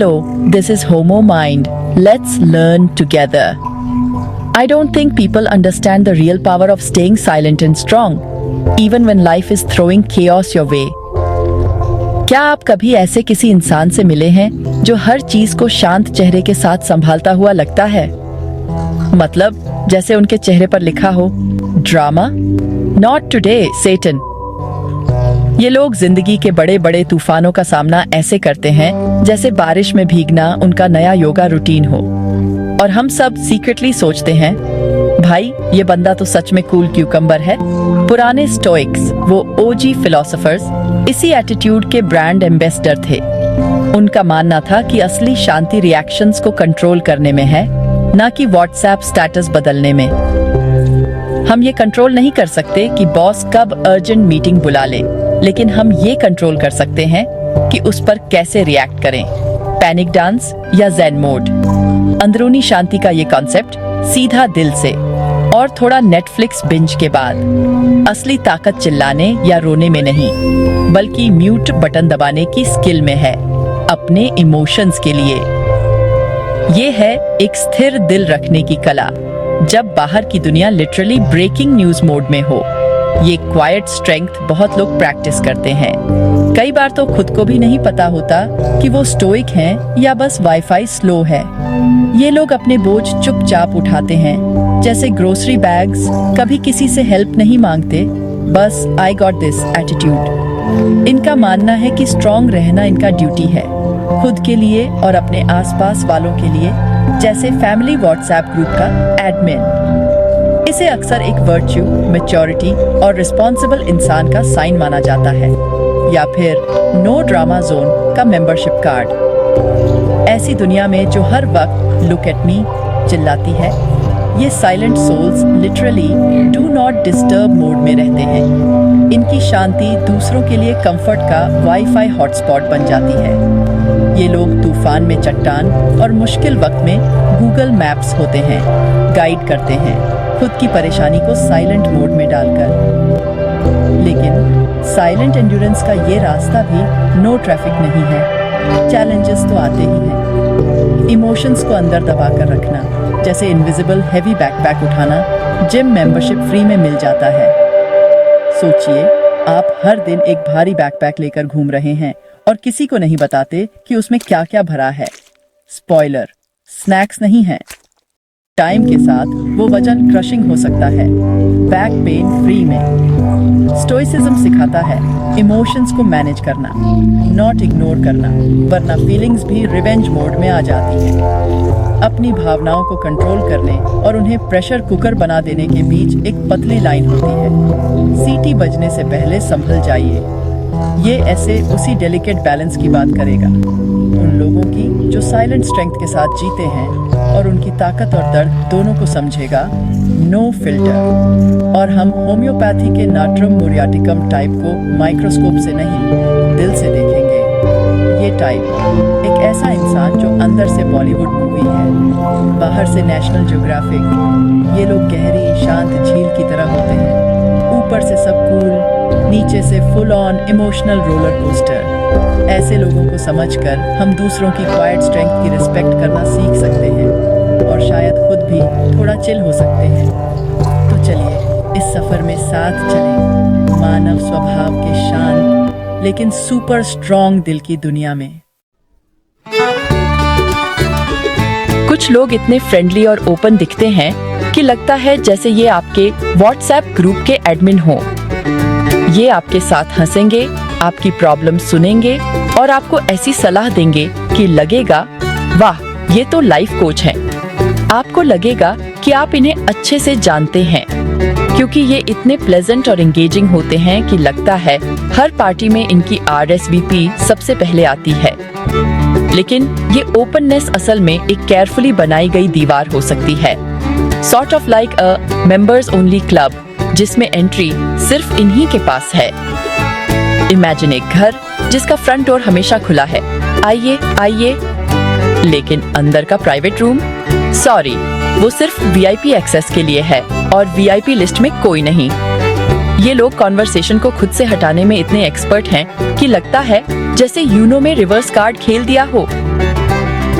Hello, this is Homo Mind. Let's learn together. I don't think people understand the real power of staying silent and strong, even when life is throwing chaos your way. क्या आप कभी ऐसे किसी इंसान से मिले हैं जो हर चीज को शांत चेहरे के साथ संभालता हुआ लगता है? मतलब जैसे उनके चेहरे पर लिखा हो, ड्रामा? Not today, Satan. ये लोग जिंदगी के बड़े बड़े तूफानों का सामना ऐसे करते हैं जैसे बारिश में भीगना उनका नया योगा रूटीन हो। और हम सब सीक्रेटली सोचते हैं, भाई ये बंदा तो सच में कूल क्यूकम्बर है। पुराने स्टोइक्स, वो ओजी फिलोसोफर्स, इसी एटीट्यूड के ब्रांड एम्बेसडर थे। उनका मानना था कि असली शांति रिएक्शंस को कंट्रोल करने में है, ना कि व्हाट्सएप स्टेटस बदलने में। हम ये कंट्रोल नहीं कर सकते कि बॉस कब अर्जेंट मीटिंग बुला ले, लेकिन हम ये कंट्रोल कर सकते हैं कि उस पर कैसे रिएक्ट करें, पैनिक डांस या ज़ेन मोड। अंदरूनी शांति का ये कॉन्सेप्ट सीधा दिल से और थोड़ा नेटफ्लिक्स बिंज के बाद। असली ताकत चिल्लाने या रोने में नहीं, बल्कि म्यूट बटन दबाने की स्किल में है, अपने इमोशंस के लिए। ये है एक स्थिर दिल रखने की कला, जब बाहर की दुनिया लिटरली ब्रेकिंग न्यूज मोड में हो। ये क्वाइट स्ट्रेंथ बहुत लोग प्रैक्टिस करते हैं। कई बार तो खुद को भी नहीं पता होता कि वो स्टोइक हैं या बस वाईफाई स्लो है। ये लोग अपने बोझ चुपचाप उठाते हैं, जैसे ग्रोसरी बैग्स, कभी किसी से हेल्प नहीं मांगते, बस आई गॉट दिस एटीट्यूड। इनका मानना है कि स्ट्रॉन्ग रहना इनका ड्यूटी है, खुद के लिए और अपने आसपास वालों के लिए, जैसे फैमिली व्हाट्सएप ग्रुप का एडमिन। इसे अक्सर एक वर्च्यू, मैच्योरिटी और रिस्पॉन्सिबल इंसान का साइन माना जाता है, या फिर नो ड्रामा जोन का मेंबरशिप कार्ड। ऐसी दुनिया में जो हर वक्त लुक एट मी चिल्लाती है, ये silent souls literally do not disturb mode में रहते हैं। इनकी शांति दूसरों के लिए कंफर्ट का वाईफाई हॉटस्पॉट बन जाती है। ये लोग तूफान में चट्टान और मुश्किल वक्त में गूगल मैप्स होते हैं, गाइड करते हैं, खुद की परेशानी को साइलेंट मोड में डालकर। लेकिन साइलेंट एंड्योरेंस का ये रास्ता भी नो ट्रैफिक नहीं है। चैलेंजेस तो आते ही हैं। इमोशंस को अंदर दबा कर रखना, जैसे इनविजिबल हैवी बैकपैक उठाना, जिम मेंबरशिप फ्री में मिल जाता है। सोचिए, आप हर दिन एक भारी बैकपैक लेकर घूम रहे हैं और किसी को नहीं बताते कि उसमें क्या क्या भरा है। स्पॉइलर, स्नैक्स नहीं है। टाइम के साथ वो वजन क्रशिंग हो सकता है। बैक पेन फ्री में। स्टोइसिज्म सिखाता है इमोशंस को मैनेज करना, नॉट इग्नोर करना, वरना फीलिंग्स भी रिवेंज मोड में आ जाती हैं। अपनी भावनाओं को कंट्रोल करने और उन्हें प्रेशर कुकर बना देने के बीच एक पतली लाइन होती है। सीटी बजने से पहले संभल जाइए। ये ऐसे उसी डेलिकेट बैलेंस की बात करेगा, उन लोगों की जो साइलेंट स्ट्रेंथ के साथ जीते हैं और उनकी ताकत और दर्द दोनों को समझेगा, नो फिल्टर। और हम होम्योपैथी के नाट्रम मोरियाटिकम टाइप को माइक्रोस्कोप से नहीं, दिल से देखेंगे। ये टाइप एक ऐसा इंसान जो अंदर से बॉलीवुड मूवी है, बाहर से नेशनल ज्योग्राफिक। ये लोग गहरी शांत झील की तरह होते हैं, ऊपर से सब कूल, नीचे से full on emotional roller coaster. ऐसे लोगों को समझकर हम दूसरों की क्वाइट स्ट्रेंथ की रिस्पेक्ट करना सीख सकते हैं और शायद खुद भी थोड़ा चिल हो सकते हैं। तो चलिए इस सफर में साथ चलें, मानव स्वभाव के शांत लेकिन सुपर स्ट्रॉन्ग दिल की दुनिया में। कुछ लोग इतने फ्रेंडली और ओपन दिखते हैं कि लगता है जैसे ये आपके व्हाट्सएप ग्रुप के एडमिन हो। ये आपके साथ हंसेंगे, आपकी प्रॉब्लम सुनेंगे और आपको ऐसी सलाह देंगे कि लगेगा वाह, ये तो लाइफ कोच हैं। आपको लगेगा कि आप इन्हें अच्छे से जानते हैं, क्योंकि ये इतने प्लेजेंट और एंगेजिंग होते हैं कि लगता है हर पार्टी में इनकी RSVP सबसे पहले आती है। लेकिन ये ओपननेस असल में एक केयरफुली बनाई गई दीवार हो सकती है, sort of like a members only club, जिसमें एंट्री सिर्फ इन्हीं के पास है। इमेजिन एक घर जिसका फ्रंट डोर हमेशा खुला है, आइए आइए, लेकिन अंदर का प्राइवेट रूम, सॉरी, वो सिर्फ VIP एक्सेस के लिए है और VIP लिस्ट में कोई नहीं। ये लोग कॉन्वर्सेशन को खुद से हटाने में इतने एक्सपर्ट हैं कि लगता है जैसे यूनो में रिवर्स कार्ड खेल दिया हो।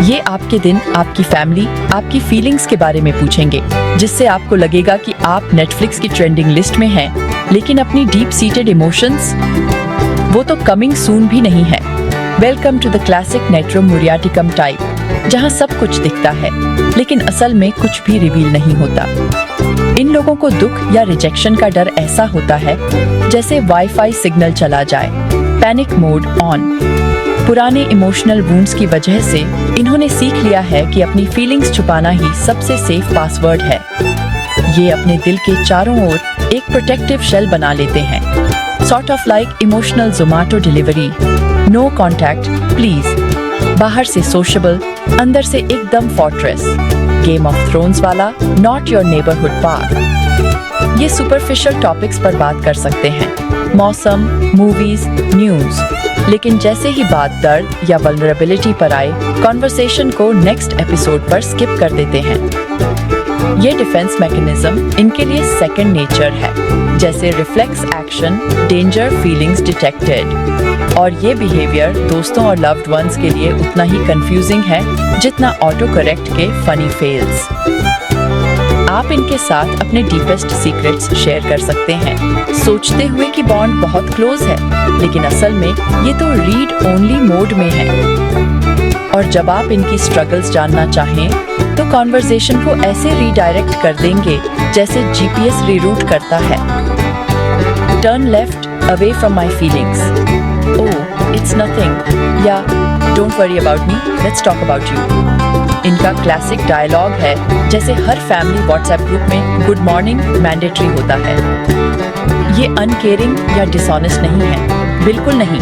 ये आपके दिन, आपकी फैमिली, आपकी फीलिंग्स के बारे में पूछेंगे, जिससे आपको लगेगा कि आप नेटफ्लिक्स की ट्रेंडिंग लिस्ट में हैं, लेकिन अपनी डीप सीटेड इमोशंस, वो तो कमिंग सून भी नहीं है। Welcome to the classic natrum muriaticum type, जहाँ सब कुछ दिखता है, लेकिन असल में कुछ भी रिवील नहीं होता। इन लोगों को दुख या रिजेक्शन का डर ऐसा होता है जैसे वाईफाई सिग्नल चला जाए, पैनिक मोड ऑन। पुराने इमोशनल वुंड्स की वजह से इन्होंने सीख लिया है कि अपनी फीलिंग्स छुपाना ही सबसे सेफ पासवर्ड है। ये अपने दिल के चारों ओर एक प्रोटेक्टिव शेल बना लेते हैं, sort of like emotional Zomato delivery, no contact please. बाहर से सोशेबल, अंदर से एकदम फोर्ट्रेस, गेम ऑफ थ्रोन्स वाला नॉट योर नेबरहुड पार्क। ये सुपरफिशियल टॉपिक्स पर बात कर सकते हैं, मौसम, मूवीज, न्यूज, लेकिन जैसे ही बात दर्द या वल्नरेबिलिटी पर आए, कॉन्वर्सेशन को नेक्स्ट एपिसोड पर स्किप कर देते हैं। ये डिफेंस मैकेनिज्म इनके लिए सेकंड नेचर है, जैसे reflex action, danger feelings detected. और ये बिहेवियर दोस्तों और लव्ड वंस के लिए उतना ही कंफ्यूजिंग है जितना ऑटो करेक्ट के फनी फेल्स। आप इनके साथ अपने डीपेस्ट सीक्रेट्स शेयर कर सकते हैं, सोचते हुए कि बॉन्ड बहुत क्लोज है, लेकिन असल में ये तो रीड ओनली मोड में है। और जब आप इनकी स्ट्रगल्स जानना चाहें, तो कॉन्वर्सेशन को ऐसे रीडायरेक्ट कर देंगे जैसे जीपीएस रीरूट करता है। Turn left away from my feelings, oh it's nothing, या don't worry about me, let's talk about you. इनका क्लासिक डायलॉग है जैसे हर फैमिली व्हाट्सएप ग्रुप में गुड मॉर्निंग मैंडेटरी होता है। ये अनकेयरिंग या डिसऑनेस्ट नहीं है, बिल्कुल नहीं।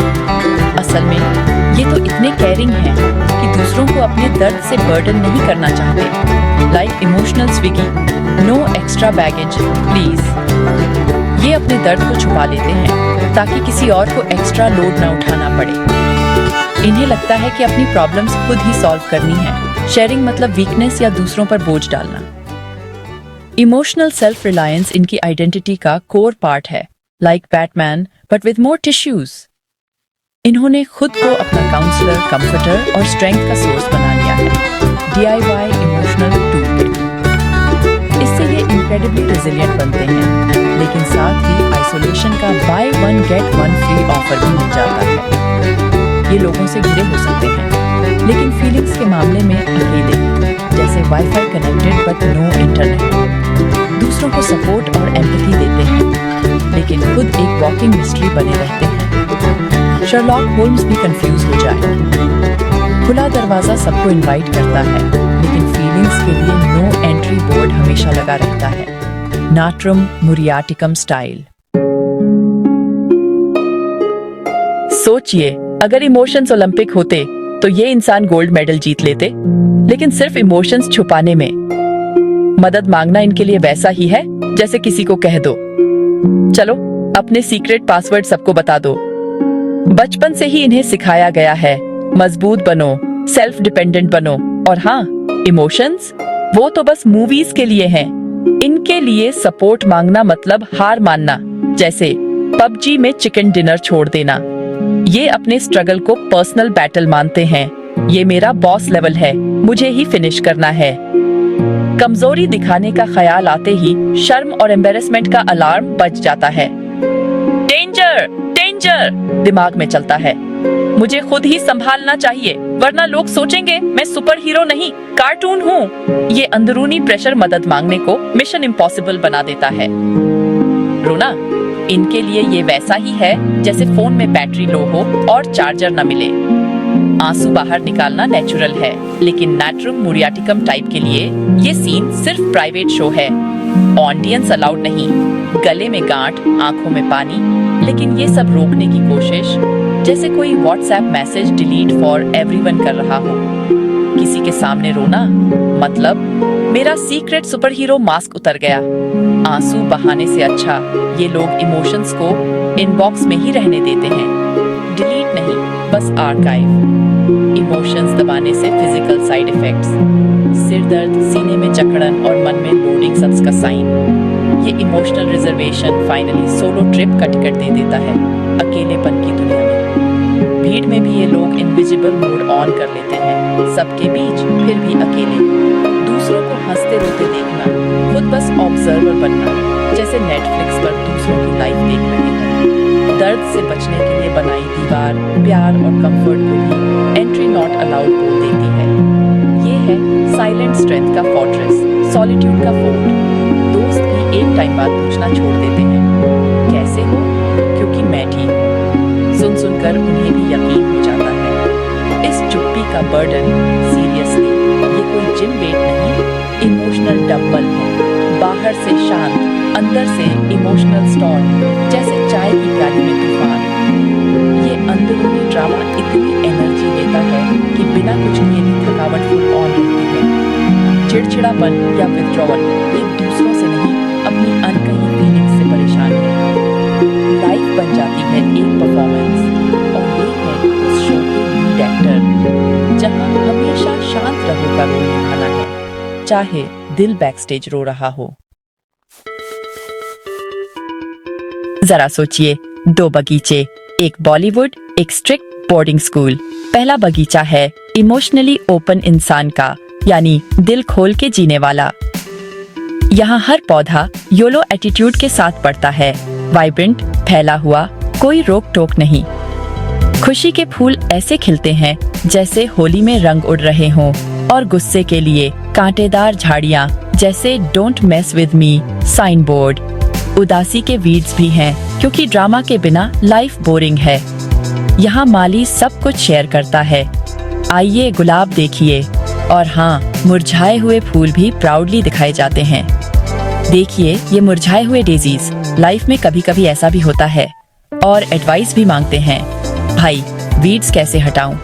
असल में ये तो इतने केयरिंग हैं कि दूसरों को अपने दर्द से बर्डन नहीं करना चाहते। Like emotional Swiggy, no extra baggage please. ये अपने दर्द को छुपा लेते हैं ताकि किसी और को एक्स्ट्रा लोड न उठाना पड़े। इन्हें लगता है कि अपनी प्रॉब्लम्स खुद ही सॉल्व करनी है। शेयरिंग मतलब वीकनेस या दूसरों पर बोझ डालना। इमोशनल सेल्फ रिलायंस इनकी आइडेंटिटी का कोर पार्ट है, like Batman but with more tissues. इन्होंने खुद को अपना काउंसलर, कंफर्टर और स्ट्रेंथ का सोर्स बना लिया है। DIY emotional toolkit. इससे ये इनक्रेडिबली रिजिलिएंट बनते हैं, लेकिन साथ ही आइसोलेशन का by one get one free offer भी मिल जाता है। ये लोगों से घिरे हो सकते हैं, लेकिन फीलिंग्स के मामले में अकेले, जैसे wifi connected but no internet. दूसरों को सपोर्ट और एम्पैथी देते हैं, लेकिन खुद एक वॉकिंग मिस्ट्री बने रहते हैं। शर्लॉक होल्म्स भी कंफ्यूज हो जाए। खुला दरवाजा सबको इनवाइट करता है, लेकिन फीलिंग्स के लिए नो एंट्री बोर्ड हमेशा लगा रहता है। नाट्रम मुरियाटिकम स्टाइल। सोचिए, अगर इमोशंस ओलंपिक होते तो ये इंसान गोल्ड मेडल जीत लेते, लेकिन सिर्फ इमोशंस छुपाने में। मदद मांगना इनके लिए वैसा ही है जैसे किसी को कह दो, चलो अपने सीक्रेट पासवर्ड सबको बता दो। बचपन से ही इन्हें सिखाया गया है, मजबूत बनो, सेल्फ डिपेंडेंट बनो। और हाँ, इमोशंस वो तो बस मूवीज के लिए हैं। इनके लिए सपोर्ट मांगना मतलब हार मानना, जैसे पबजी में चिकन डिनर छोड़ देना। ये अपने स्ट्रगल को पर्सनल बैटल मानते हैं। ये मेरा बॉस लेवल है, मुझे ही फिनिश करना है। कमजोरी दिखाने का ख्याल आते ही शर्म और एम्बेरसमेंट का अलार्म बज जाता है। डेंजर डेंजर दिमाग में चलता है। मुझे खुद ही संभालना चाहिए, वरना लोग सोचेंगे मैं सुपर हीरो नहीं, कार्टून हूँ। ये अंदरूनी प्रेशर मदद मांगने को मिशन इम्पॉसिबल बना देता है। रोना इनके लिए ये वैसा ही है जैसे फोन में बैटरी लो हो और चार्जर न मिले। आंसू बाहर निकालना नेचुरल है, लेकिन नाट्रम मुरियाटिकम टाइप के लिए ये सीन सिर्फ प्राइवेट शो है। ऑडियंस अलाउड नहीं, गले में गांठ, आंखों में पानी, लेकिन ये सब रोकने की कोशिश, जैसे कोई WhatsApp message delete for everyone कर रहा हो। किसी के सामने रोना मतलब मेरा सीक्रेट सुपर हीरो मास्क उतर गया। आंसू बहाने से अच्छा ये लोग इमोशंस को इनबॉक्स में ही रहने देते हैं, डिलीट नहीं, बस आर्काइव। इमोशंस दबाने से फिजिकल साइड इफेक्ट्स, सिर दर्द, सीने में जकड़न और मन में लोडिंग सब्स का साइन। ये emotional reservation finally solo trip का टिकट दे देता है अकेलेपन की दुनिया में। भीड़ में भी ये लोग इनविजिबल मोड ऑन कर लेते हैं, सबके बीच फिर भी अकेले। दूसरों को हंसते रोते देखना, खुद बस ऑब्जर्वर बनना, जैसे नेटफ्लिक्स पर दूसरों की लाइफ देख रहे हैं। दर्द से बचने के लिए बनाई दीवार प्यार और कंफर्ट को भी एंट्री नॉट अलाउड बोल देती है। ये है साइलेंट स्ट्रेंथ का फोर्ट्रेस, सॉलिट्यूड का फोर्ट। दोस्त भी एक टाइम बाद पूछना छोड़ देते हैं, कैसे हो? क्योंकि मैं ठीक हूँ। सुन सुनकर उन्हें भी यकीन हो जाता है। इस चुप्पी का बर्डन, सीरियसली ये कोई जिम वेट नहीं, इमोशनल डंबल है। बाहर से शांत, अंदर से इमोशनल स्टॉर्म, जैसे चाय की प्याली में तूफान। ये अंदरूनी ड्रामा इतनी एनर्जी देता है कि बिना कुछ किए भी थकावट फुल ऑन रहती है। चिड़चिड़ापन या विथड्रॉवल ये दूसरों से नहीं, अपनी अनकही फीलिंग्स से परेशान है। लाइफ बन जाती है एक परफॉर्मेंस, और ये है उस शो के लीड एक्टर, जहां हमेशा शांत रहो का रोल निभाना है, चाहे दिल बैकस्टेज रो रहा हो। जरा सोचिए, दो बगीचे, एक बॉलीवुड, एक स्ट्रिक्ट बोर्डिंग स्कूल। पहला बगीचा है इमोशनली ओपन इंसान का, यानी दिल खोल के जीने वाला। यहाँ हर पौधा योलो एटीट्यूड के साथ बढ़ता है, वाइब्रेंट, फैला हुआ, कोई रोक टोक नहीं। खुशी के फूल ऐसे खिलते हैं जैसे होली में रंग उड़ रहे हों, और गुस्से के लिए कांटेदार झाड़ियाँ जैसे don't mess with me sign board. उदासी के वीड्स भी हैं, क्योंकि ड्रामा के बिना लाइफ बोरिंग है। यहाँ माली सब कुछ शेयर करता है, आइए गुलाब देखिए, और हाँ, मुरझाए हुए फूल भी प्राउडली दिखाए जाते हैं। देखिए ये मुरझाए हुए डेजीज, लाइफ में कभी कभी ऐसा भी होता है, और एडवाइस भी मांगते हैं, भाई वीड्स कैसे हटाऊं?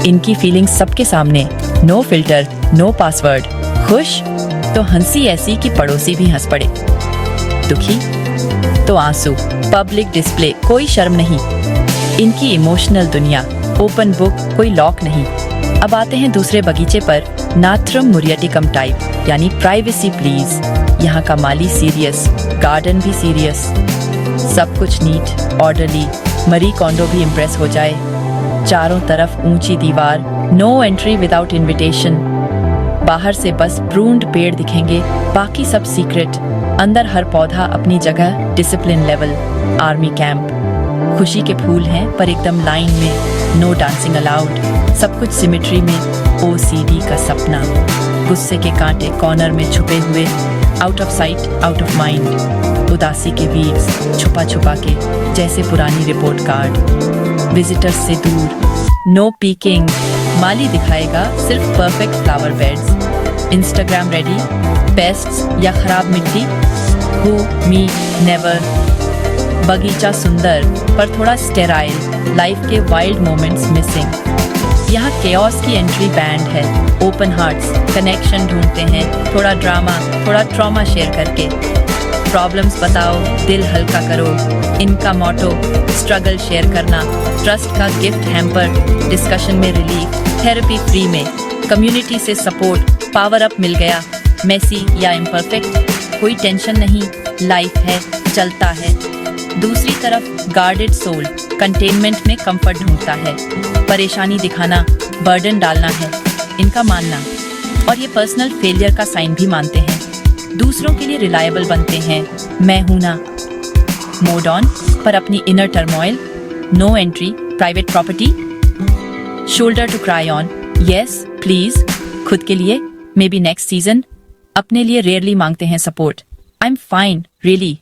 इनकी फीलिंग्स सबके सामने, नो फिल्टर, नो पासवर्ड। खुश तो हंसी ऐसी कि पड़ोसी भी हंस पड़े, दुखी तो आंसू, पब्लिक डिस्प्ले, कोई शर्म नहीं। इनकी इमोशनल दुनिया, ओपन बुक, कोई लॉक नहीं। अब आते हैं दूसरे बगीचे पर, नात्रम मुरियटिकम टाइप, यानी प्राइवेसी प्लीज। यहाँ का माली सीरियस, गार्डन भी सीरियस, सब कुछ नीट, ऑर्डरली। मरी कॉन्डो भी इम्प्रेस हो जाए। चारों तरफ ऊंची दीवार, नो एंट्री विदाउट इनविटेशन। बाहर से बस प्रून्ड पेड़ दिखेंगे, बाकी सब सीक्रेट। अंदर हर पौधा अपनी जगह, डिसिप्लिन लेवल, आर्मी कैंप। खुशी के फूल हैं पर एकदम लाइन में, नो डांसिंग अलाउड। सब कुछ सिमेट्री में, OCD का सपना। गुस्से के कांटे कॉर्नर में छुपे हुए, out of sight out of mind. उदासी के वीड्स छुपा छुपा के, जैसे पुरानी रिपोर्ट कार्ड। विजिटर्स से दूर, नो पीकिंग। माली दिखाएगा सिर्फ perfect flower beds, Instagram ready, pests या खराब मिट्टी। Who me never. बगीचा सुंदर पर थोड़ा स्टेराइल, लाइफ के वाइल्ड मोमेंट्स मिसिंग। यहाँ केओस की एंट्री बैंड है, ओपन हार्ट्स कनेक्शन ढूंढते हैं, थोड़ा ड्रामा, थोड़ा ट्रॉमा शेयर करके। प्रॉब्लम्स बताओ, दिल हल्का करो। इनका मोटो, स्ट्रगल शेयर करना, ट्रस्ट का गिफ्ट हैम्पर, डिस्कशन में रिलीफ, थेरेपी फ्री में, कम्युनिटी से सपोर्ट, पावर अप मिल गया। मेसी या इम्परफेक्ट, कोई टेंशन नहीं, लाइफ है, चलता है। दूसरी तरफ गार्डेड सोल, कंटेनमेंट में कंफर्ट ढूंढता है। परेशानी दिखाना, बर्डन डालना है इनका मानना, और ये पर्सनल फेलियर का साइन भी मानते हैं। दूसरों के लिए रिलायबल बनते हैं, मैं हूं ना। मोड ऑन पर अपनी inner turmoil, no entry, private property, shoulder to cry on, yes please. खुद के लिए मे बी नेक्स्ट सीजन, अपने लिए रेयरली मांगते हैं support, I am fine really.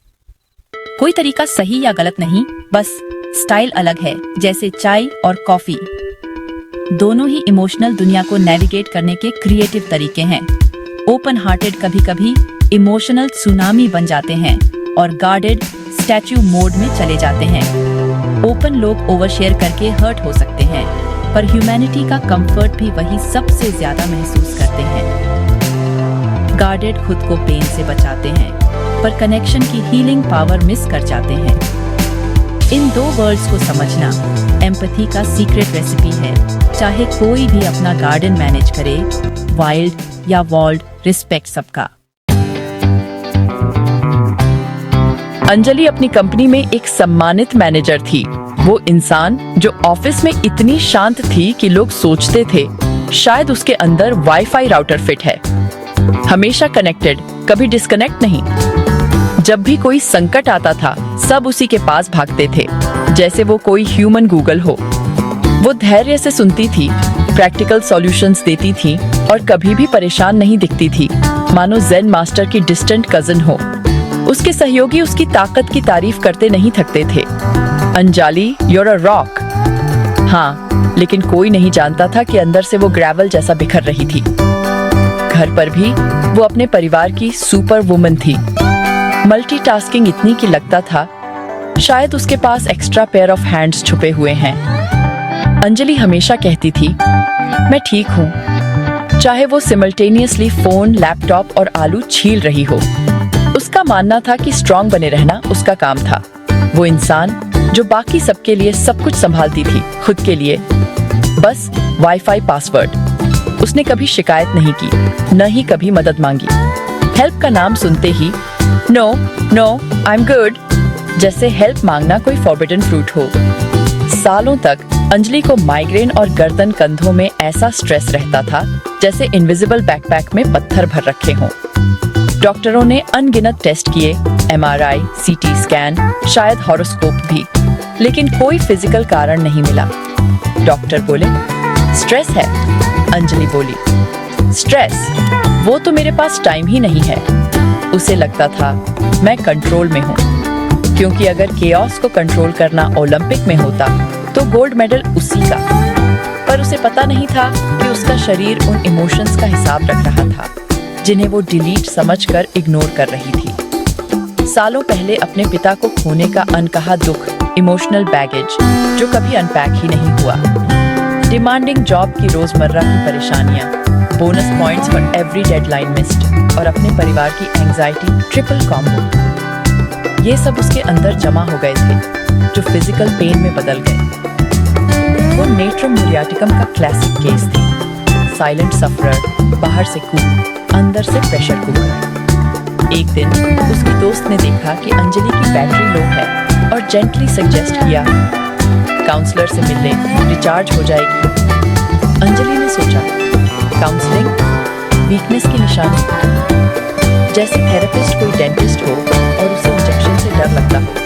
कोई तरीका सही या गलत नहीं, बस स्टाइल अलग है, जैसे चाय और कॉफी। दोनों ही इमोशनल दुनिया को नेविगेट करने के क्रिएटिव तरीके हैं। ओपन हार्टेड कभी कभी इमोशनल सुनामी बन जाते हैं, और गार्डेड स्टैच्यू मोड में चले जाते हैं। ओपन लोग ओवरशेयर करके हर्ट हो सकते हैं, पर ह्यूमैनिटी का कंफर्ट भी वही सबसे ज्यादा महसूस करते हैं। गार्डेड खुद को पेन से बचाते हैं, पर कनेक्शन की हीलिंग पावर मिस कर जाते हैं। इन दो वर्ड्स को समझना एम्पैथी का सीक्रेट रेसिपी है। चाहे कोई भी अपना गार्डन मैनेज करे, वाइल्ड या वॉल्ड, रिस्पेक्ट सबका। अंजलि अपनी कंपनी में एक सम्मानित मैनेजर थी, वो इंसान जो ऑफिस में इतनी शांत थी कि लोग सोचते थे शायद उसके अंदर वाईफाई राउटर फिट है। हमेशा कनेक्टेड, कभी डिस्कनेक्ट नहीं। जब भी कोई संकट आता था सब उसी के पास भागते थे, जैसे वो कोई ह्यूमन गूगल हो। वो धैर्य से सुनती थी, प्रैक्टिकल सॉल्यूशंस देती थी और कभी भी परेशान नहीं दिखती थी, मानो ज़ेन मास्टर की डिस्टेंट कजिन हो। उसके सहयोगी उसकी ताकत की तारीफ करते नहीं थकते थे। Anjali, you're a rock। हाँ, लेकिन कोई नहीं जानता था कि अंदर से वो ग्रेवल जैसा बिखर रही थी। घर पर भी वो अपने परिवार की सुपर वुमन थी। मल्टीटास्किंग इतनी कि लगता था शायद उसके पास एक्स्ट्रा पेयर ऑफ हैंड्स छुपे हुए हैं। अंजलि हमेशा कहती थी, मैं ठीक हूँ, चाहे वो सिमल्टेनियसली फोन, लैपटॉप और आलू छील रही हो। उसका मानना था कि स्ट्रांग बने रहना उसका काम था। वो इंसान जो बाकी सबके लिए सब कुछ संभालती थी, खुद के लिए बस वाईफाई पासवर्ड। उसने कभी शिकायत नहीं की, न ही कभी मदद मांगी। हेल्प का नाम सुनते ही no no I am good, जैसे हेल्प मांगना कोई फॉरबिडन फ्रूट हो। सालों तक अंजलि को माइग्रेन और गर्दन कंधों में ऐसा स्ट्रेस रहता था जैसे इनविजिबल बैकपैक में पत्थर भर रखे हों। डॉक्टरों ने अनगिनत टेस्ट किए, MRI, CT स्कैन, शायद हॉरोस्कोप भी, लेकिन कोई फिजिकल कारण नहीं मिला। डॉक्टर बोले स्ट्रेस है। अंजलि बोली स्ट्रेस, वो तो मेरे पास टाइम ही नहीं है। उसे लगता था मैं कंट्रोल में हूँ, क्योंकि अगर केओस को कंट्रोल करना ओलंपिक में होता तो गोल्ड मेडल उसी का। पर उसे पता नहीं था कि उसका शरीर उन इमोशंस का हिसाब रख रहा था जिन्हें वो डिलीट समझकर इग्नोर कर रही थी। सालों पहले अपने पिता को खोने का अनकहा दुख, इमोशनल बैगेज जो कभी अनपैक ही नहीं हुआ, डिमांडिंग जॉब की रोजमर्रा की परेशानियां, bonus points for every deadline missed और अपने परिवार की एंजाइटी ट्रिपल कॉम्बो, ये सब उसके अंदर जमा हो गए थे जो फिजिकल पेन में बदल गए। वो नेट्रम मुरियाटिकम का क्लासिक केस थी। साइलेंट सफरर, बाहर से कूल, अंदर से प्रेशर कुकर। एक दिन उसकी दोस्त ने देखा कि अंजलि की बैटरी लो है और जेंटली सजेस्ट किया काउंसलर से मिल ले, रिचार्ज हो जाएगी। अंजलि ने सोचा काउंसलिंग वीकनेस की निशानी, जैसे थेरेपिस्ट कोई डेंटिस्ट हो और उसे इंजेक्शन से डर लगता हो।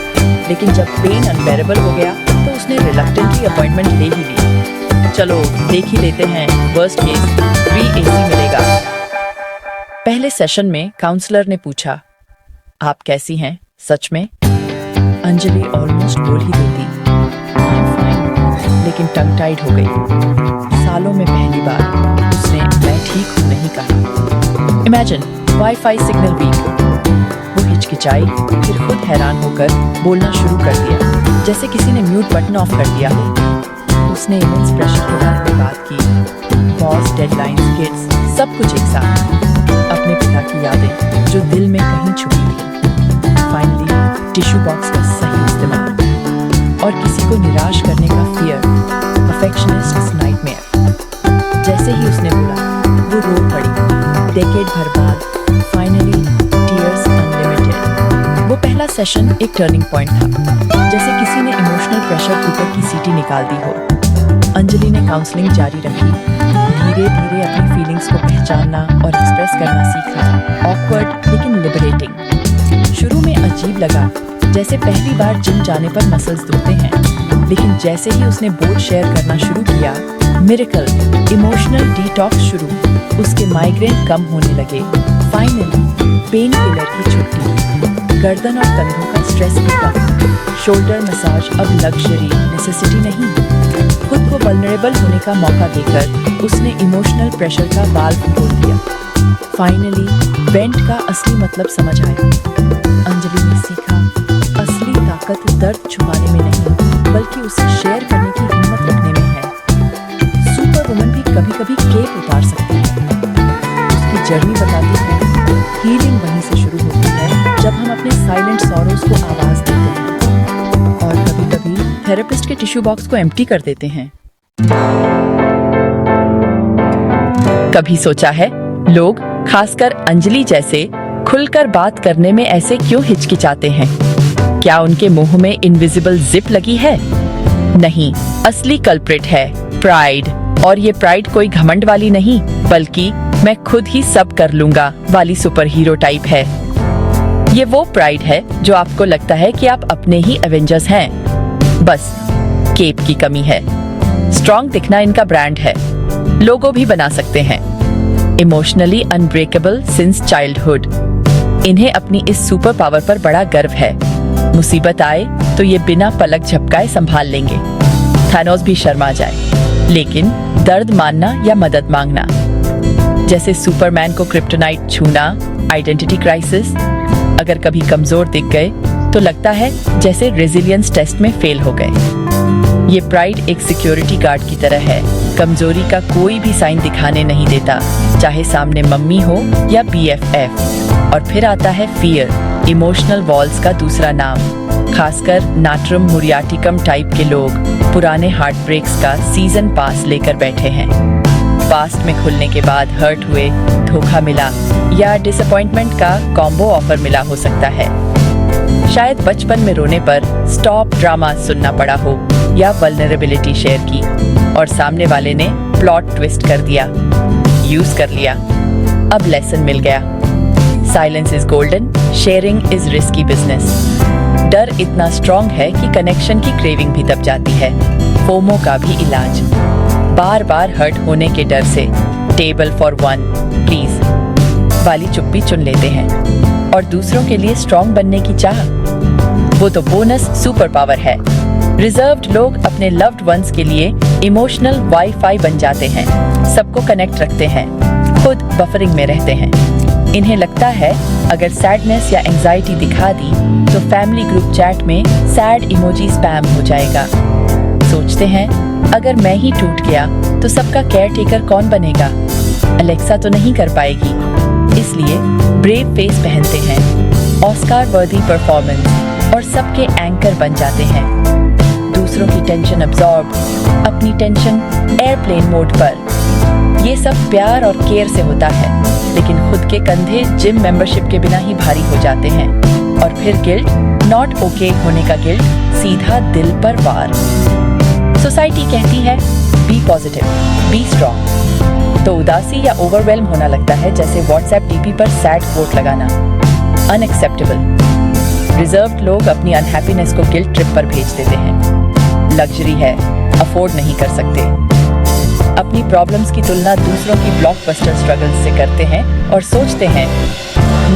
लेकिन जब पेन अनबेरेबल हो गया तो उसने रिलक्टेंटली अपॉइंटमेंट ले ही ली। चलो देख ही लेते हैं, वर्स्ट केस फ्री AC मिलेगा। पहले सेशन में काउंसलर ने पूछा आप कैसी हैं सच में? अंजलि ऑलमोस्ट बोल ही देती आई एम फाइन, लेकिन टंग टाइड हो गई। सालों में पहली बार उसने मैं ठीक हूँ नहीं कहा। Imagine wifi signal weak. वो हिचकिचाई, फिर खुद हैरान होकर बोलना शुरू कर दिया जैसे किसी ने म्यूट बटन ऑफ कर दिया हो। उसने इमेंस प्रेशर के बारे में बात की, बॉस, डेडलाइंस, किड्स, सब कुछ एक साथ। अपने पिता की यादें जो दिल में कहीं छुपी थी। फाइनली टिश्यू बॉक्स का सही इस्तेमाल और किसी को निराश करने का फियर, परफेक्शनिस्ट्स नाइटमेयर। जैसे ही उसने बोला वो रो पड़ी। डेकेड भर बाद फाइनली टीयर्स अनलिमिटेड। वो पहला सेशन एक टर्निंग पॉइंट था, जैसे किसी ने इमोशनल प्रेशर कुकर की सीटी निकाल दी हो। अंजलि ने काउंसलिंग जारी रखी, धीरे धीरे अपनी फीलिंग्स को पहचानना और एक्सप्रेस करना सीखा। ऑकवर्ड लेकिन लिबरेटिंग। शुरू में अजीब लगा, जैसे पहली बार जिम जाने पर मसल्स दुखते हैं, लेकिन जैसे ही उसने बोझ शेयर करना शुरू किया, मिरेकल, इमोशनल डिटॉक्स शुरू। उसके माइग्रेन कम होने लगे। फाइनली पेन किलर की छुट्टी। गर्दन और कंधों का स्ट्रेस भी कम। शोल्डर मसाज अब लग्जरी नेसेसिटी नहीं। खुद को वल्नरेबल होने का मौका देकर उसने इमोशनल प्रेशर का वाल्व खोल दिया। फाइनली बेंट का असली मतलब समझ आया। अंजलि ने सीखा असली ताकत दर्द छुपाने में नहीं, बल्कि उसे शेयर करने की हिम्मत रखने में है। सुपर वुमन भी कभी कभी केप उतार सकती है। उसकी जर्नी बताती है हीलिंग वहीं से शुरू होती है जब हम अपने साइलेंट सॉरोज को आवाज देते हैं और कभी कभी थेरेपिस्ट के टिश्यू बॉक्स को एम्प्टी कर देते हैं। कभी सोचा है लोग, खासकर अंजलि जैसे, खुलकर बात करने में ऐसे क्यों हिचकिचाते हैं? क्या उनके मुंह में इनविजिबल जिप लगी है? नहीं, असली कल्प्रिट है प्राइड। और ये प्राइड कोई घमंड वाली नहीं, बल्कि मैं खुद ही सब कर लूंगा वाली सुपर हीरो टाइप है। ये वो प्राइड है जो आपको लगता है कि आप अपने ही एवेंजर्स हैं, बस केप की कमी है। स्ट्रॉन्ग दिखना इनका ब्रांड है, लोगो भी बना सकते हैं। Emotionally unbreakable since childhood. इन्हें अपनी इस सुपर पावर पर बड़ा गर्व है। मुसीबत आए तो ये बिना पलक झपकाए संभाल लेंगे। थानोस भी शर्मा जाए, लेकिन दर्द मानना या मदद मांगना, जैसे सुपरमैन को क्रिप्टोनाइट छूना, आइडेंटिटी क्राइसिस। अगर कभी कमजोर दिख गए तो लगता है जैसे रेजिलियंस टेस्ट में फेल हो गए। ये प्राइड एक सिक्योरिटी गार्ड की तरह है, कमजोरी का कोई भी साइन दिखाने नहीं देता, चाहे सामने मम्मी हो या BFF। और फिर आता है फियर, इमोशनल वॉल्स का दूसरा नाम। खासकर नाट्रम मुरियाटिकम टाइप के लोग पुराने हार्ट ब्रेक्स का सीजन पास लेकर बैठे हैं। पास्ट में खुलने के बाद हर्ट हुए, धोखा मिला या डिसअपॉइंटमेंट का कॉम्बो ऑफर मिला हो सकता है। शायद बचपन में रोने पर स्टॉप ड्रामा सुनना पड़ा हो या वल्नरेबिलिटी शेयर की और सामने वाले ने प्लॉट ट्विस्ट कर दिया, यूज कर लिया। अब लेसन मिल गया, silence is golden, sharing is risky business. डर इतना स्ट्रॉन्ग है कि कनेक्शन की क्रेविंग भी दब जाती है। फोमो का भी इलाज, बार बार हर्ट होने के डर से टेबल फॉर वन प्लीज वाली चुप्पी चुन लेते हैं। और दूसरों के लिए स्ट्रॉन्ग बनने की चाह, वो तो बोनस सुपर पावर है। रिजर्व्ड लोग अपने लव्ड वंस के लिए इमोशनल वाईफाई बन जाते हैं, सबको कनेक्ट रखते हैं, खुद बफरिंग में रहते हैं। इन्हें लगता है अगर सैडनेस या एंजाइटी दिखा दी तो फैमिली ग्रुप चैट में सैड इमोजी स्पैम हो जाएगा। सोचते हैं अगर मैं ही टूट गया तो सबका केयर टेकर कौन बनेगा? अलेक्सा तो नहीं कर पाएगी, इसलिए ब्रेव फेस पहनते हैं, ऑस्कार वर्दी परफॉर्मेंस और सबके एंकर बन जाते हैं। दूसरों की टेंशन अब्सॉर्ब, अपनी टेंशन एयरप्लेन मोड पर। ये सब प्यार और केयर से होता है, लेकिन खुद के कंधे जिम मेंबरशिप के बिना ही भारी हो जाते हैं। और फिर गिल्ट, नॉट ओके होने का गिल्ट सीधा दिल पर वार। सोसाइटी कहती है बी पॉजिटिव, बी स्ट्रॉन्ग, तो उदासी या ओवरवेल्म होना लगता है जैसे व्हाट्सएप डीपी पर सैड कोट लगाना। अनएक्सेप्टेबल। रिजर्व्ड लोग अपनी अनहैप्पीनेस को गिल्ट ट्रिप पर भेज देते हैं। लग्जरी है, अफोर्ड नहीं कर सकते। अपनी प्रॉब्लम्स की तुलना दूसरों की ब्लॉकबस्टर स्ट्रगल्स से करते हैं और सोचते हैं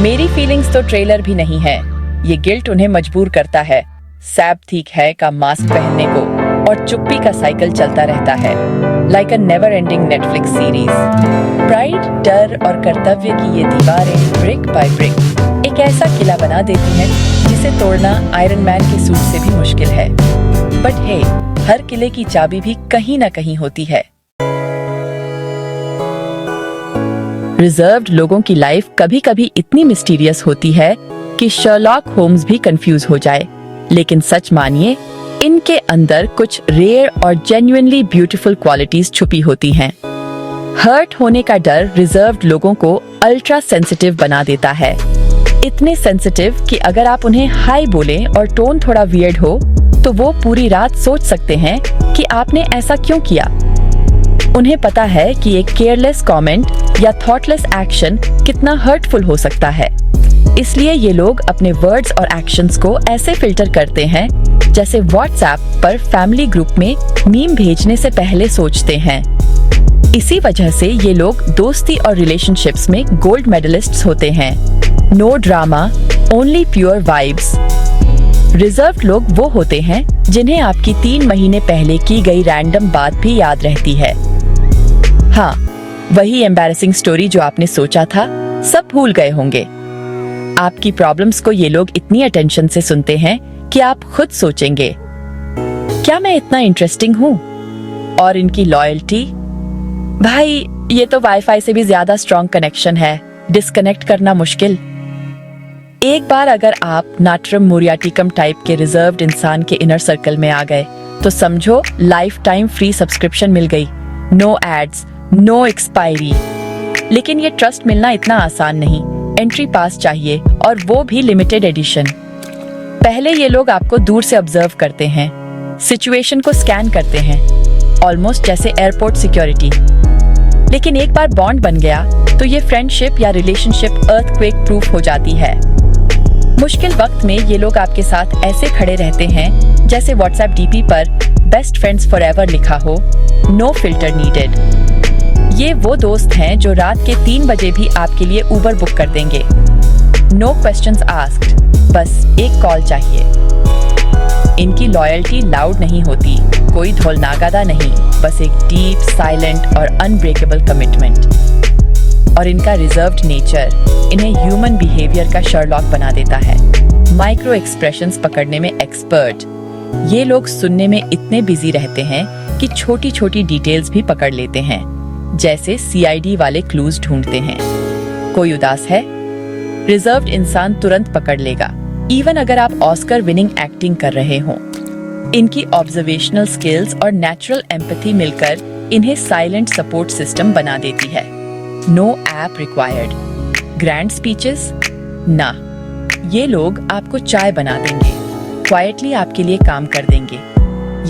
मेरी फीलिंग्स तो ट्रेलर भी नहीं है। ये गिल्ट उन्हें मजबूर करता है सैब ठीक है का मास्क पहनने को, और चुप्पी का साइकिल चलता रहता है, like a never ending Netflix series. Pride, डर और कर्तव्य की ये दीवारें ब्रिक बाय ब्रिक एक ऐसा किला बना देती हैं जिसे तोड़ना आयरन मैन के सूट से भी मुश्किल है। बट हे, हर किले की चाबी भी कहीं ना कहीं होती है। रिजर्व्ड लोगों की लाइफ कभी कभी इतनी मिस्टीरियस होती है कि शर्लॉक होम्स भी कंफ्यूज हो जाए। लेकिन सच मानिए, इनके अंदर कुछ रेयर और जेन्युइनली ब्यूटीफुल क्वालिटीज छुपी होती हैं। हर्ट होने का डर रिजर्व्ड लोगों को अल्ट्रा सेंसिटिव बना देता है। इतने सेंसिटिव कि अगर आप उन्हें हाय बोलें और टोन थोड़ा वियर्ड हो तो वो पूरी रात सोच सकते हैं कि आपने ऐसा क्यों किया। उन्हें पता है कि एक केयरलेस कमेंट या थॉटलेस एक्शन कितना हर्टफुल हो सकता है। इसलिए ये लोग अपने वर्ड्स और एक्शंस को ऐसे फिल्टर करते हैं जैसे व्हाट्सएप पर फैमिली ग्रुप में मीम भेजने से पहले सोचते हैं। इसी वजह से ये लोग दोस्ती और रिलेशनशिप्स में गोल्ड मेडलिस्ट्स होते हैं। No drama, only pure vibes. Reserved लोग वो होते हैं जिन्हें आपकी 3 महीने पहले की गई रैंडम बात भी याद रहती है। हाँ, वही एम्बैरेसिंग स्टोरी जो आपने सोचा था सब भूल गए होंगे। आपकी प्रॉब्लम्स को ये लोग इतनी अटेंशन से सुनते हैं कि आप खुद सोचेंगे, क्या मैं इतना इंटरेस्टिंग हूँ? और इनकी लॉयल्टी, भाई ये तो वाईफाई से भी ज्यादा स्ट्रॉन्ग कनेक्शन है, डिस्कनेक्ट करना मुश्किल। एक बार अगर आप नाट्रम मुरियाटिकम टाइप के रिजर्व्ड इंसान के इनर सर्कल में आ गए तो समझो लाइफ टाइम फ्री सब्सक्रिप्शन मिल गई। No ads, no expiry. लेकिन ये ट्रस्ट मिलना इतना आसान नहीं, एंट्री पास चाहिए और वो भी लिमिटेड एडिशन। पहले ये लोग आपको दूर से ऑब्जर्व करते हैं, सिचुएशन को स्कैन करते हैं, ऑलमोस्ट जैसे एयरपोर्ट सिक्योरिटी। लेकिन एक बार बॉन्ड बन गया तो ये फ्रेंडशिप या रिलेशनशिप अर्थक्वेक प्रूफ हो जाती है। मुश्किल वक्त में ये लोग आपके साथ ऐसे खड़े रहते हैं जैसे व्हाट्सएप डीपी पर बेस्ट फ्रेंड्स फॉरएवर लिखा हो, नो फिल्टर नीडेड। ये वो दोस्त हैं जो रात के 3 बजे भी आपके लिए उबर बुक कर देंगे, नो क्वेश्चंस आस्क्ड, बस एक कॉल चाहिए। इनकी लॉयल्टी लाउड नहीं होती, कोई ढोल नागादा नहीं, बस एक डीप, साइलेंट और अनब्रेकेबल कमिटमेंट। और इनका रिजर्व्ड नेचर इन्हें ह्यूमन बिहेवियर का शर्लॉक बना देता है। माइक्रो एक्सप्रेशंस पकड़ने में एक्सपर्ट। ये लोग सुनने में इतने बिजी रहते हैं कि छोटी छोटी डिटेल्स भी पकड़ लेते हैं, जैसे सीआईडी वाले क्लूज ढूंढते हैं। कोई उदास है, रिजर्व्ड इंसान तुरंत पकड़ लेगा, इवन अगर आप ऑस्कर विनिंग एक्टिंग कर रहे हो। इनकी ऑब्जर्वेशनल स्किल्स और नेचुरल एम्पैथी मिलकर इन्हें साइलेंट सपोर्ट सिस्टम बना देती है। No app required. Grand speeches ना, ये लोग आपको चाय बना देंगे, क्वाइटली आपके लिए काम कर देंगे,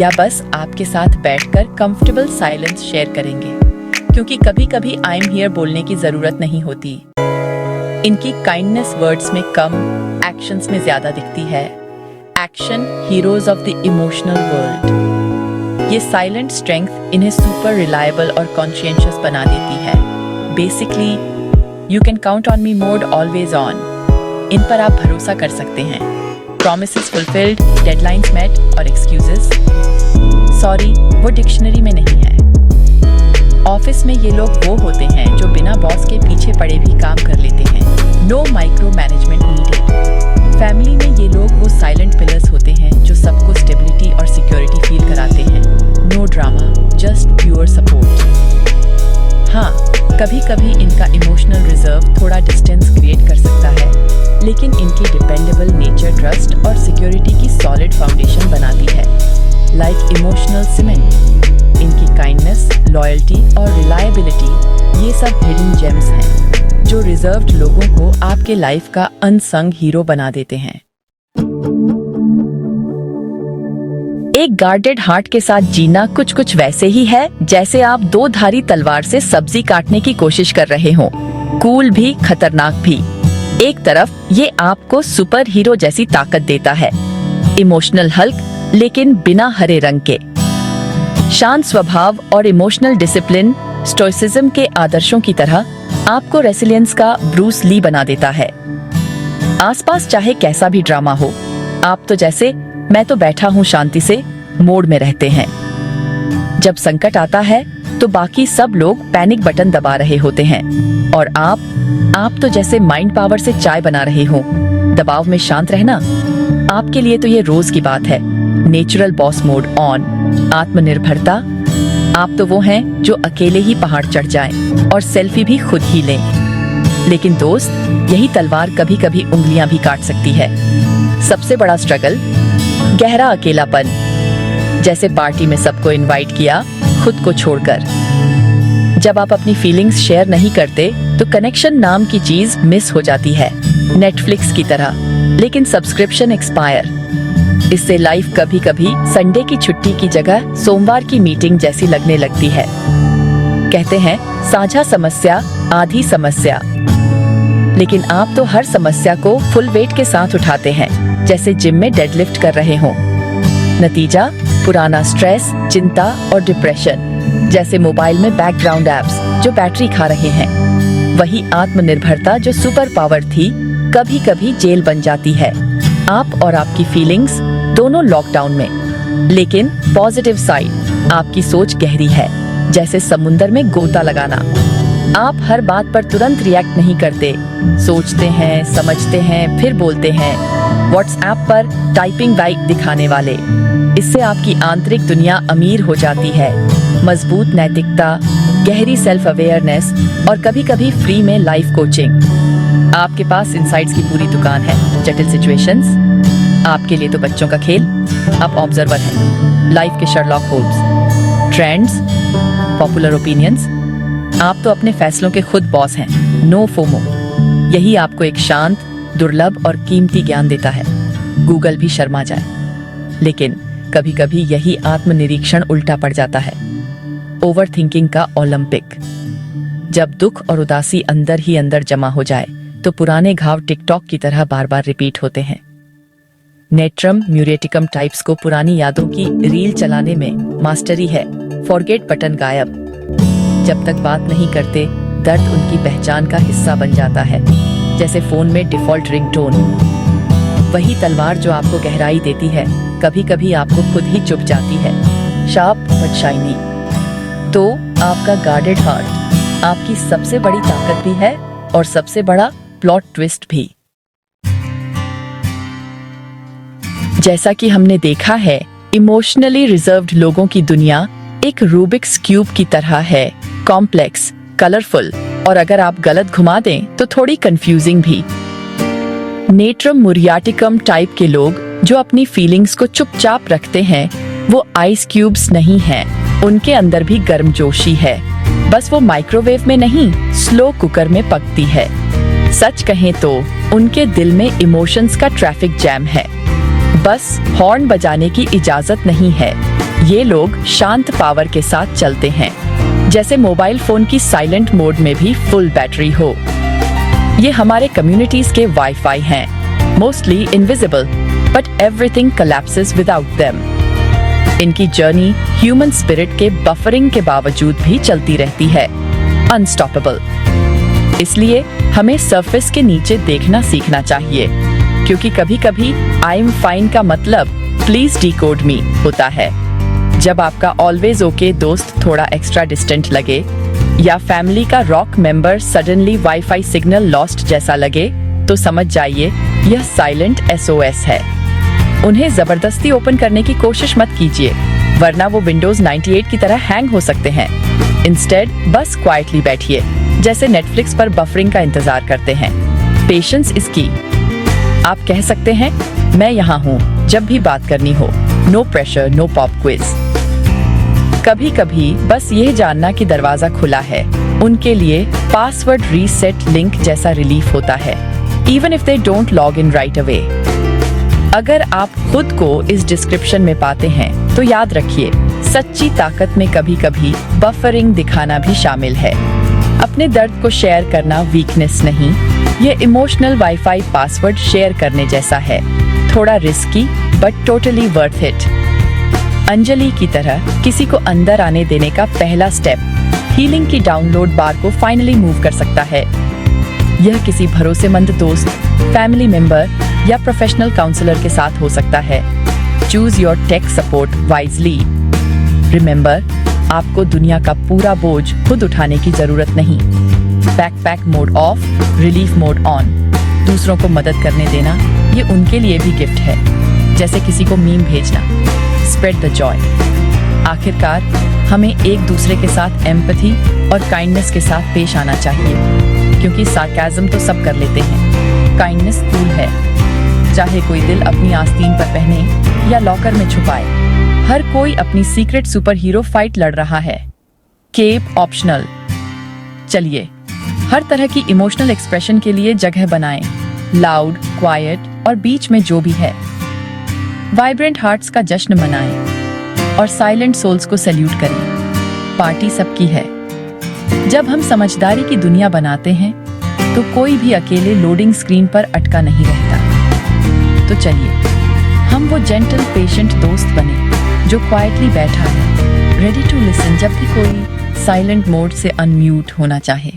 या बस आपके साथ बैठकर कंफर्टेबल साइलेंस शेयर करेंगे, क्योंकि कभी कभी आई एम हियर बोलने की जरूरत नहीं होती। इनकी काइंडनेस वर्ड्स में कम, एक्शंस में ज्यादा दिखती है। Action heroes of the emotional world. ये साइलेंट स्ट्रेंथ इन्हें सुपर रिलायबल और कॉन्शियंशियस बना देती है। Basically you can count on me mode always on. इन पर आप भरोसा कर सकते हैं। प्रॉमिसेस फुलफिल्ड, डेडलाइंस मेट और एक्सक्यूजेस सॉरी वो डिक्शनरी में नहीं है। ऑफिस में ये लोग वो होते हैं जो बिना बॉस के पीछे पड़े भी काम कर लेते हैं। No micromanagement needed. Family में ये लोग वो साइलेंट पिलर्स होते हैं जो सबको स्टेबिलिटी और सिक्योरिटी फील कराते हैं। No drama, just pure support. हाँ, कभी कभी इनका इमोशनल रिजर्व थोड़ा डिस्टेंस क्रिएट कर सकता है, लेकिन इनकी डिपेंडेबल नेचर ट्रस्ट और सिक्योरिटी की सॉलिड फाउंडेशन बनाती है। Like emotional cement. इनकी काइंडनेस, लॉयल्टी और रिलायबिलिटी ये सब हिडन जेम्स हैं जो रिजर्व्ड लोगों को आपके लाइफ का अनसंग हीरो बना देते हैं। एक गार्डेड हार्ट के साथ जीना कुछ कुछ वैसे ही है जैसे आप 2 धारी तलवार से सब्जी काटने की कोशिश कर रहे हो। कूल भी, खतरनाक भी। एक तरफ ये आपको सुपर हीरो जैसी ताकत देता है, इमोशनल हल्क लेकिन बिना हरे रंग के। शांत स्वभाव और इमोशनल डिसिप्लिन स्टोइसिज्म के आदर्शों की तरह आपको रेसिलियंस का ब्रूस ली बना देता है। आसपास चाहे कैसा भी ड्रामा हो, आप तो जैसे मैं तो बैठा हूँ शांति से मोड में रहते हैं। जब संकट आता है तो बाकी सब लोग पैनिक बटन दबा रहे होते हैं और आप तो जैसे माइंड पावर से चाय बना रहे हो। दबाव में शांत रहना आपके लिए तो ये रोज की बात है। Natural boss mode on. आत्मनिर्भरता, आप तो वो हैं जो अकेले ही पहाड़ चढ़ जाएं और सेल्फी भी खुद ही लें। लेकिन दोस्त, यही तलवार कभी कभी उंगलियां भी काट सकती है। सबसे बड़ा स्ट्रगल, गहरा अकेलापन। जैसे पार्टी में सबको इनवाइट किया, खुद को छोड़कर। जब आप अपनी फीलिंग्स शेयर नहीं करते तो कनेक्शन नाम की चीज मिस हो जाती है, नेटफ्लिक्स की तरह। लेकिन सब्सक्रिप्शन एक्सपायर। इससे लाइफ कभी कभी संडे की छुट्टी की जगह सोमवार की मीटिंग जैसी लगने लगती है। कहते हैं साझा समस्या आधी समस्या, लेकिन आप तो हर समस्या को फुल वेट के साथ उठाते हैं, जैसे जिम में डेडलिफ्ट कर रहे हो। नतीजा, पुराना स्ट्रेस, चिंता और डिप्रेशन। जैसे मोबाइल में बैकग्राउंड एप्स जो बैटरी खा रहे हैं। वही आत्मनिर्भरता जो सुपर पावर थी, कभी कभी जेल बन जाती है। आप और आपकी फीलिंग्स दोनों लॉकडाउन में। लेकिन पॉजिटिव साइड, आपकी सोच गहरी है, जैसे समुंदर में गोता लगाना। आप हर बात पर तुरंत रिएक्ट नहीं करते, सोचते हैं, समझते हैं, फिर बोलते हैं। व्हाट्सएप पर टाइपिंग लाइक दिखाने वाले। इससे आपकी आंतरिक दुनिया अमीर हो जाती है। मजबूत नैतिकता, गहरी सेल्फ अवेयरनेस और कभी कभी फ्री में लाइफ कोचिंग। आपके पास इनसाइट्स की पूरी दुकान है। जटिल सिचुएशंस आपके लिए तो बच्चों का खेल। आप ऑब्जर्वर हैं, लाइफ के Sherlock Holmes. Trends, popular opinions, आप तो अपने फैसलों के खुद बॉस हैं। नो फोमो, यही आपको एक शांत, दुर्लभ और कीमती ज्ञान देता है। गूगल भी शर्मा जाए। लेकिन कभी कभी यही आत्मनिरीक्षण उल्टा पड़ जाता है। ओवर थिंकिंग का ओलंपिक। जब दुख और उदासी अंदर ही अंदर जमा हो जाए तो पुराने घाव टिकटॉक की तरह बार बार रिपीट होते हैं। नेट्रम म्यूरेटिकम टाइप्स को पुरानी यादों की रील चलाने में मास्टरी है। फॉरगेट बटन गायब। जब तक बात नहीं करते, दर्द उनकी पहचान का हिस्सा बन जाता है, जैसे फोन में डिफॉल्ट रिंगटोन। वही तलवार जो आपको गहराई देती है, कभी कभी आपको खुद ही चुभ जाती है। Sharp but shiny. तो आपका गार्डेड हार्ट आपकी सबसे बड़ी ताकत भी है और सबसे बड़ा प्लॉट ट्विस्ट भी। जैसा कि हमने देखा है, इमोशनली रिजर्व्ड लोगों की दुनिया एक रूबिक्स क्यूब की तरह है, कॉम्प्लेक्स, कलरफुल और अगर आप गलत घुमा दें तो थोड़ी कंफ्यूजिंग भी। नेट्रम मुरियाटिकम टाइप के लोग जो अपनी फीलिंग्स को चुपचाप रखते हैं, वो आइस क्यूब्स नहीं हैं, उनके अंदर भी गर्मजोशी है, बस वो माइक्रोवेव में नहीं, स्लो कुकर में पकती है। सच कहें तो उनके दिल में इमोशंस का ट्रैफिक जैम है, बस हॉर्न बजाने की इजाजत नहीं है। ये लोग शांत पावर के साथ चलते हैं, जैसे मोबाइल फोन की साइलेंट मोड में भी फुल बैटरी हो। ये हमारे कम्युनिटीज के वाईफाई हैं, mostly invisible, but everything collapses without them. इनकी जर्नी ह्यूमन स्पिरिट के बफरिंग के बावजूद भी चलती रहती है, अनस्टॉपेबल। इसलिए हमें सरफेस के नीचे देखना सीखना चाहिए, क्योंकि कभी कभी आई एम फाइन का मतलब प्लीज डिकोड मी होता है। जब आपका ऑलवेज ओके दोस्त थोड़ा एक्स्ट्रा डिस्टेंट लगे या फैमिली का rock member suddenly wifi signal lost जैसा लगे, तो समझ जाइए यह साइलेंट SOS है। उन्हें जबरदस्ती ओपन करने की कोशिश मत कीजिए, वरना वो विंडोज 98 की तरह हैंग हो सकते हैं। इंस्टेड बस क्वाइटली बैठिए, जैसे नेटफ्लिक्स पर बफरिंग का इंतजार करते हैं। पेशेंस इज की। आप कह सकते हैं मैं यहाँ हूँ जब भी बात करनी हो, no pressure, no pop quiz. कभी कभी बस यह जानना कि दरवाजा खुला है, उनके लिए पासवर्ड रीसेट लिंक जैसा रिलीफ होता है, even if they don't log in right away. अगर आप खुद को इस डिस्क्रिप्शन में पाते हैं तो याद रखिए, सच्ची ताकत में कभी कभी बफरिंग दिखाना भी शामिल है। अपने दर्द को शेयर करना वीकनेस नहीं, ये इमोशनल वाईफाई पासवर्ड शेयर करने जैसा है, थोड़ा risky but totally worth it. Anjali की तरह किसी को अंदर आने देने का पहला स्टेप हीलिंग की डाउनलोड बार को फाइनली मूव कर सकता है। यह किसी भरोसेमंद दोस्त, फैमिली मेंबर या प्रोफेशनल काउंसलर के साथ हो सकता है। Choose your tech support wisely. Remember, आपको दुनिया का पूरा बोझ खुद उठाने की जरूरत नहीं। Backpack mode of, relief mode on. दूसरों को मदद करने देना, ये उनके लिए भी गिफ्ट है, जैसे किसी को मीम भेजना। Spread the Joy. आखिरकार हमें एक दूसरे के साथ एम्पैथी और काइंडनेस के साथ पेश आना चाहिए, क्योंकि सार्काज़म तो सब कर लेते हैं, काइंडनेस कूल है। चाहे कोई दिल अपनी आस्तीन पर पहने या लॉकर में छुपाए, हर कोई अपनी सीक्रेट सुपर हीरो फाइट लड़ रहा है। Keep optional. चलिए हर तरह की इमोशनल एक्सप्रेशन के लिए जगह बनाएं, लाउड, क्वाइट और बीच में जो भी है। वाइब्रेंट हार्ट्स का जश्न मनाएं और साइलेंट सोल्स को सैल्यूट करें। पार्टी सबकी है। जब हम समझदारी की दुनिया बनाते हैं तो कोई भी अकेले लोडिंग स्क्रीन पर अटका नहीं रहता। तो चलिए हम वो जेंटल पेशेंट दोस्त बने जो क्वाइटली बैठा है, रेडी टू लिसन जब भी कोई साइलेंट मोड से अनम्यूट होना चाहे।